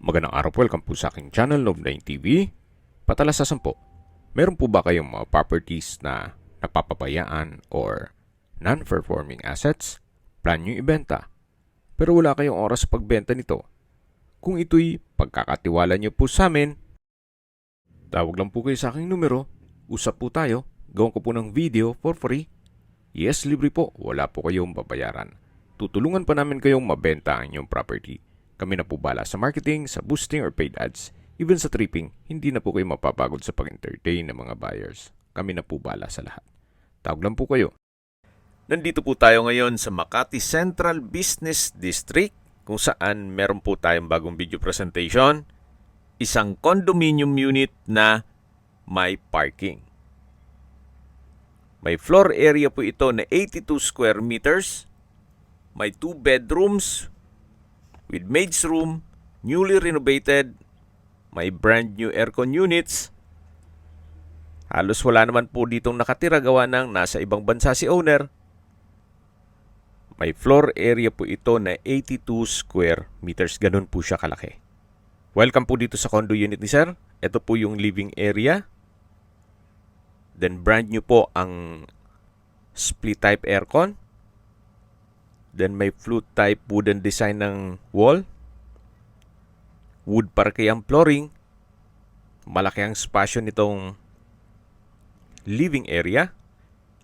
Magandang araw po, welcome po sa aking channel, Love9 TV. Patalasasan po, meron po ba kayong mga properties na napapabayaan or non-performing assets? Plan nyo ibenta, pero wala kayong oras sa pagbenta nito. Kung ito'y pagkakatiwala nyo po sa amin, tawag lang po kayo sa aking numero, usap po tayo, gawin ko po ng video for free. Yes, libre po, wala po kayong babayaran. Tutulungan pa namin kayong mabenta ang inyong property. Kami na po bala sa marketing, sa boosting or paid ads. Even sa tripping, hindi na po kayo mapapagod sa pag-entertain ng mga buyers. Kami na po bala sa lahat. Tawag lang po kayo. Nandito po tayo ngayon sa Makati Central Business District kung saan meron po tayong bagong video presentation. Isang condominium unit na may parking. May floor area po ito na 82 square meters. May 2 bedrooms with maid's room, newly renovated. May brand new aircon units. Halos wala naman po ditong nakatira gawa ng nasa ibang bansa si owner. May floor area po ito na 82 square meters. Ganun po siya kalaki. Welcome po dito sa condo unit ni sir. Ito po yung living area. Then brand new po ang split type aircon. Then may flute type wooden design ng wall. Wood parquet ang flooring. Malaki ang spasyo nitong living area.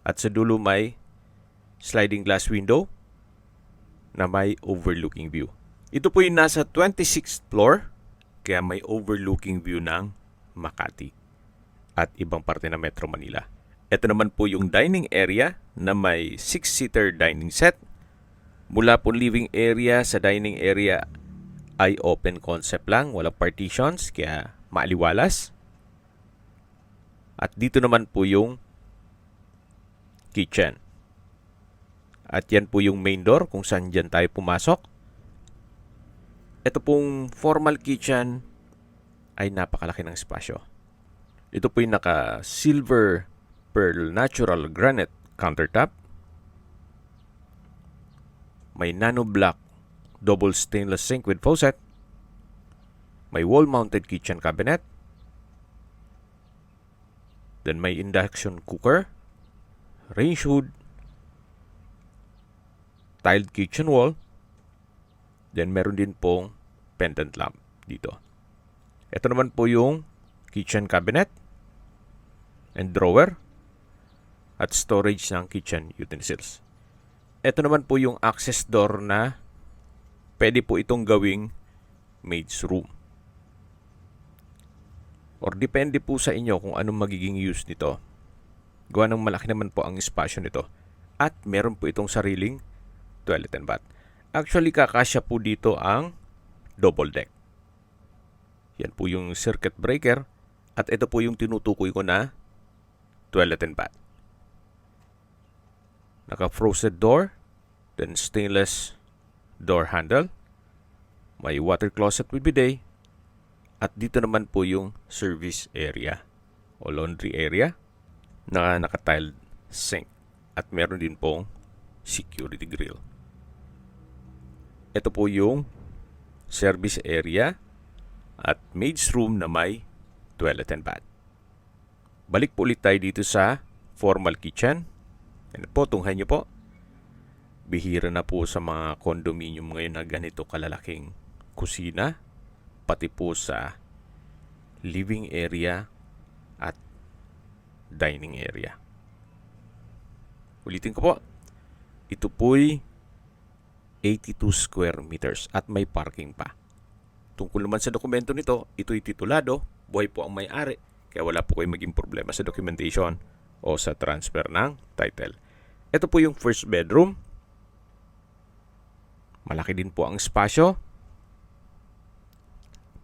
At sa dulo may sliding glass window na may overlooking view. Ito po yung nasa 26th floor, kaya may overlooking view ng Makati at ibang parte ng Metro Manila. Ito naman po yung dining area na may 6-seater dining set. Mula po living area sa dining area ay open concept lang, walang partitions, kaya maaliwalas. At dito naman po yung kitchen. At yan po yung main door kung saan dyan tayo pumasok. Ito pong formal kitchen ay napakalaki ng espasyo. Ito po yung naka-silver pearl natural granite countertop. May nano black double stainless sink with faucet. May wall-mounted kitchen cabinet. Then may induction cooker, range hood, tiled kitchen wall. Then meron din pong pendant lamp dito. Ito naman po yung kitchen cabinet and drawer at storage ng kitchen utensils. Ito naman po yung access door na pwede po itong gawing maid's room. Or depende po sa inyo kung anong magiging use nito. Gawa ng malaki naman po ang espasyo nito. At meron po itong sariling toilet and bath. Actually, kakasya po dito ang double deck. Yan po yung circuit breaker. At ito po yung tinutukoy ko na toilet and bath. Naka-frosted door. Then stainless door handle. May water closet with bidet. At dito naman po yung service area o laundry area na naka-tiled sink. At meron din pong security grill. Ito po yung service area at maid's room na may toilet and bath. Balik po ulit tayo dito sa formal kitchen. Yan po, tunghayan nyo po. Bihira na po sa mga condominium ngayon na ganito kalalaking kusina, pati po sa living area at dining area. Ulitin ko po, ito po'y 82 square meters at may parking pa. Tungkol naman sa dokumento nito, ito'y titulado, buhay po ang may-ari, kaya wala po kayong maging problema sa documentation o sa transfer ng title. Ito po yung first bedroom. Malaki din po ang espasyo.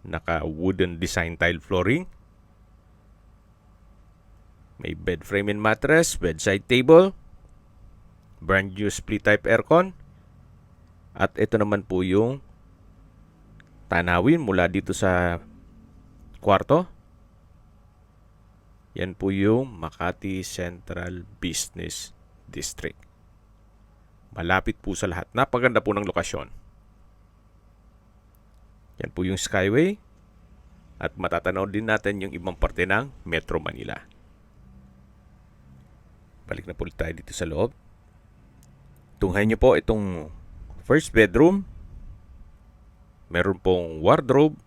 Naka-wooden design tile flooring. May bed frame and mattress, bedside table, brand new split type aircon. At ito naman po yung tanawin mula dito sa kwarto. Yan po yung Makati Central Business District. Malapit po sa lahat. Napaganda po ng lokasyon. Yan po yung Skyway. At matatanaw din natin yung ibang parte ng Metro Manila. Balik na po tayo dito sa loob. Tunghayin niyo po itong first bedroom. Meron pong wardrobe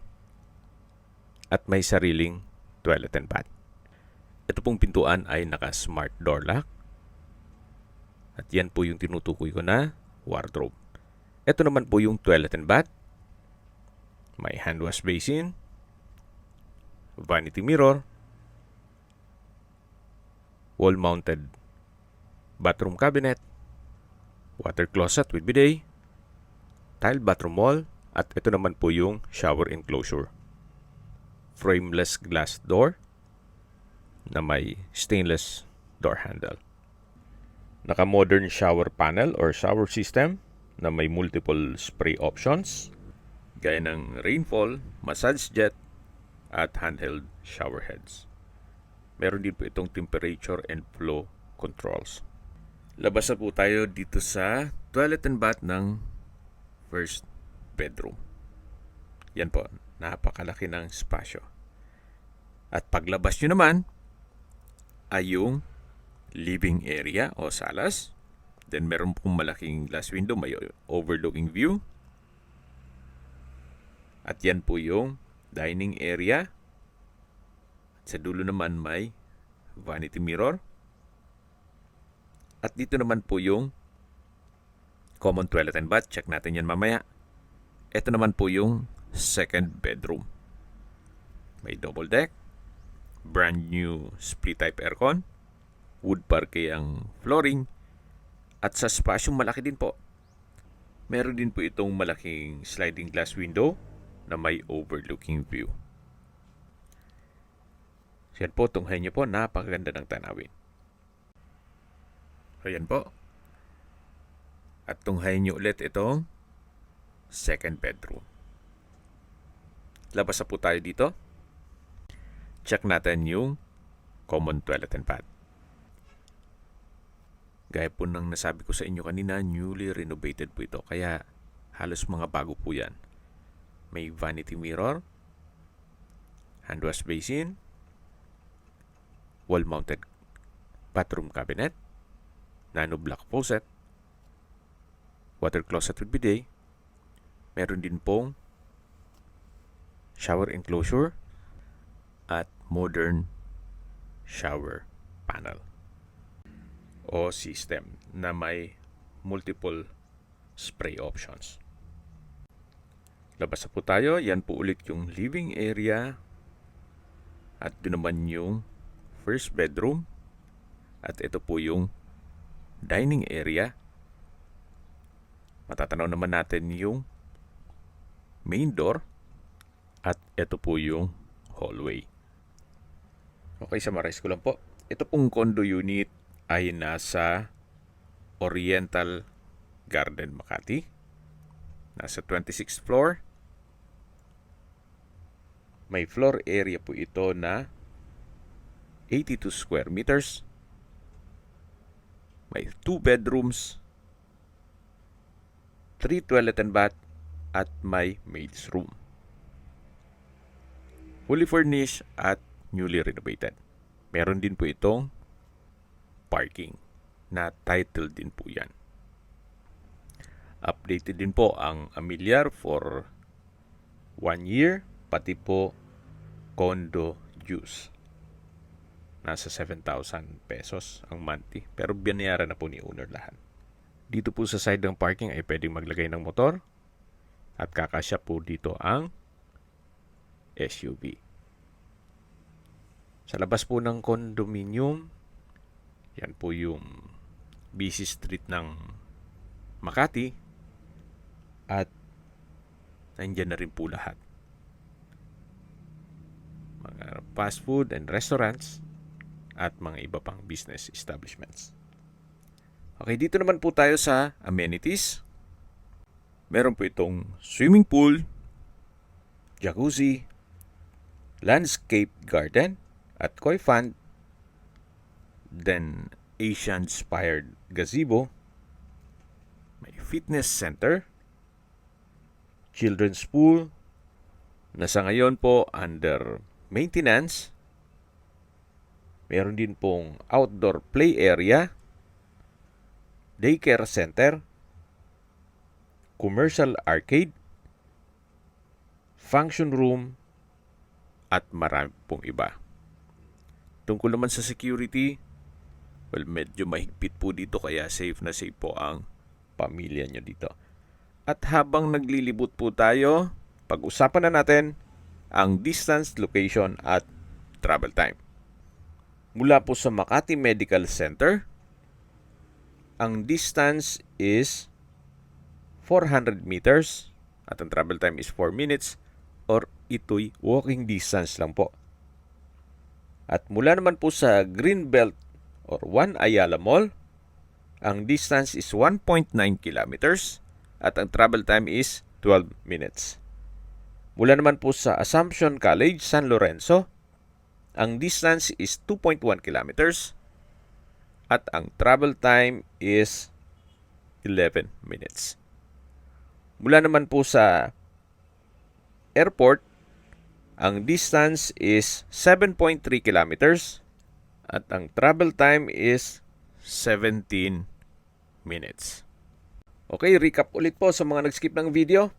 at may sariling toilet and bath. Ito pong pintuan ay naka-smart door lock. At yan po yung tinutukoy ko na wardrobe. Ito naman po yung toilet and bath. May hand wash basin, vanity mirror, wall-mounted bathroom cabinet, water closet with bidet, tile bathroom wall, at ito naman po yung shower enclosure. Frameless glass door na may stainless door handle. Naka-modern shower panel or shower system na may multiple spray options gaya ng rainfall, massage jet, at handheld shower heads. Meron din po itong temperature and flow controls. Labas na po tayo dito sa toilet and bath ng first bedroom. Yan po, napakalaki ng spasyo. At paglabas nyo naman ay yung living area o salas. Then meron pong malaking glass window, may overlooking view. At yan po yung dining area. At sa dulo naman may vanity mirror. At dito naman po yung common toilet and bath. Check natin yan mamaya. Ito naman po yung second bedroom. May double deck. Brand new split type aircon. Wood parquet ang flooring. At sa spasyong malaki din po. Meron din po itong malaking sliding glass window na may overlooking view. So yan po, tunghayin nyo po, napakaganda ng tanawin. So yan po. At tunghayin nyo ulit itong second bedroom. Labas na po tayo dito. Check natin yung common toilet and bath. Gaya po ng nasabi ko sa inyo kanina, newly renovated po ito. Kaya halos mga bago po yan. May vanity mirror, hand wash basin, wall-mounted bathroom cabinet, nano block faucet, water closet with bidet. Meron din pong shower enclosure at modern shower panel o system na may multiple spray options. Labas na po tayo. Yan po ulit yung living area. At doon naman yung first bedroom. At ito po yung dining area. Matatanaw naman natin yung main door. At ito po yung hallway. Okay, summarize ko lang po. Ito pong condo unit ay nasa Oriental Garden, Makati. Nasa 26th floor. May floor area po ito na 82 square meters. May 2 bedrooms, 3 toilet and bath, at may maid's room. Fully furnished at newly renovated. Meron din po itong parking na title din po yan. Updated din po ang amilyar for 1 year, pati po condo dues. Nasa 7,000 pesos ang monthly, pero binayaran na po ni owner lahat. Dito po sa side ng parking ay pwedeng maglagay ng motor at kakasya po dito ang SUV. Sa labas po ng condominium, yan po yung busy street ng Makati at nandyan na rin po lahat. Mga fast food and restaurants at mga iba pang business establishments. Okay, dito naman po tayo sa amenities. Meron po itong swimming pool, jacuzzi, landscape garden, at koi fund, then Asian-inspired gazebo, may fitness center, children's pool, na sa ngayon po under maintenance. Meron din pong outdoor play area, daycare center, commercial arcade, function room, at marami pong iba. Tungkol naman sa security, well, medyo mahigpit po dito kaya safe na safe po ang pamilya nyo dito. At habang naglilibot po tayo, pag-usapan na natin ang distance, location at travel time. Mula po sa Makati Medical Center, ang distance is 400 meters at ang travel time is 4 minutes or ito'y walking distance lang po. At mula naman po sa Greenbelt or One Ayala Mall, ang distance is 1.9 kilometers at ang travel time is 12 minutes. Mula naman po sa Assumption College, San Lorenzo, ang distance is 2.1 kilometers at ang travel time is 11 minutes. Mula naman po sa airport, ang distance is 7.3 kilometers at ang travel time is 17 minutes. Okay, recap ulit po sa mga nag-skip ng video.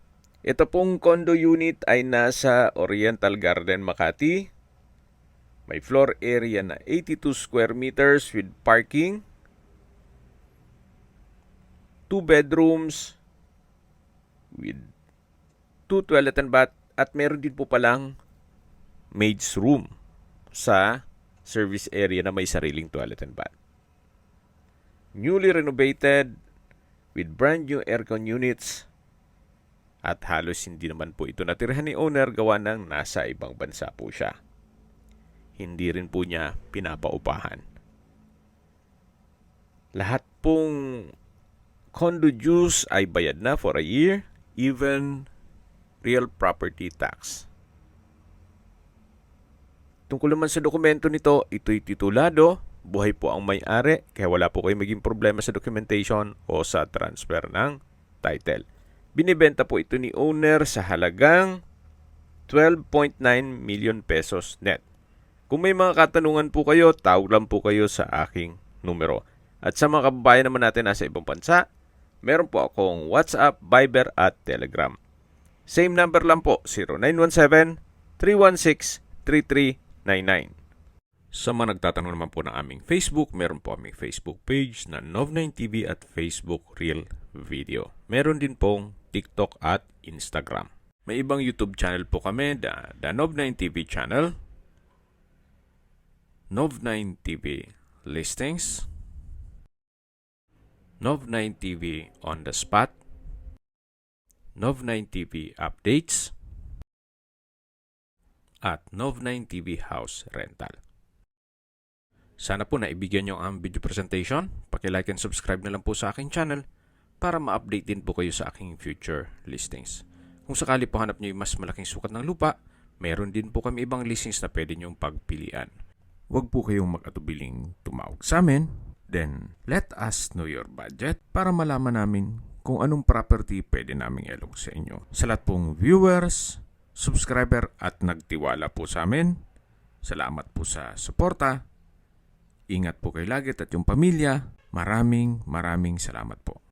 Ito pong condo unit ay nasa Oriental Garden, Makati. May floor area na 82 square meters with parking. 2 bedrooms with 2 toilet and bath at meron din po palang maid's room sa service area na may sariling toilet and bath. Newly renovated with brand new aircon units. At halos hindi naman po ito natirahan ni owner gawa ng nasa ibang bansa po siya. Hindi rin po niya pinapaupahan. Lahat pong condo dues ay bayad na for a year, even real property tax. Tungkol naman sa dokumento nito, ito'y titulado, buhay po ang may-ari, kaya wala po kayo maging problema sa documentation o sa transfer ng title. Binibenta po ito ni owner sa halagang 12.9 million pesos net. Kung may mga katanungan po kayo, tawag lang po kayo sa aking numero. At sa mga kababayan naman natin nasa ibang bansa, meron po akong WhatsApp, Viber at Telegram. Same number lang po, 0917-316-3399. Sa mga nagtatanong naman po ng aming Facebook, meron po aming Facebook page na Nov9TV at Facebook Real Video. Meron din pong TikTok at Instagram. May ibang YouTube channel po kami, the Nov9TV channel, Nov9TV Listings, Nov9TV On The Spot, Nov9TV Updates, at Nov9TV House Rental. Sana po naibigyan nyo ang video presentation. Paki-like and subscribe na lang po sa aking channel para ma-update din po kayo sa aking future listings. Kung sakali po hanap nyo yung mas malaking sukat ng lupa, meron din po kami ibang listings na pwede nyong pagpilian. Huwag po kayong mag-atubiling tumawag sa amin. Then, let us know your budget para malaman namin kung anong property pwede naming ilog sa inyo. Sa lahat pong viewers, subscriber at nagtiwala po sa amin, salamat po sa suporta. Ingat po kayo lagi at yung pamilya. Maraming salamat po.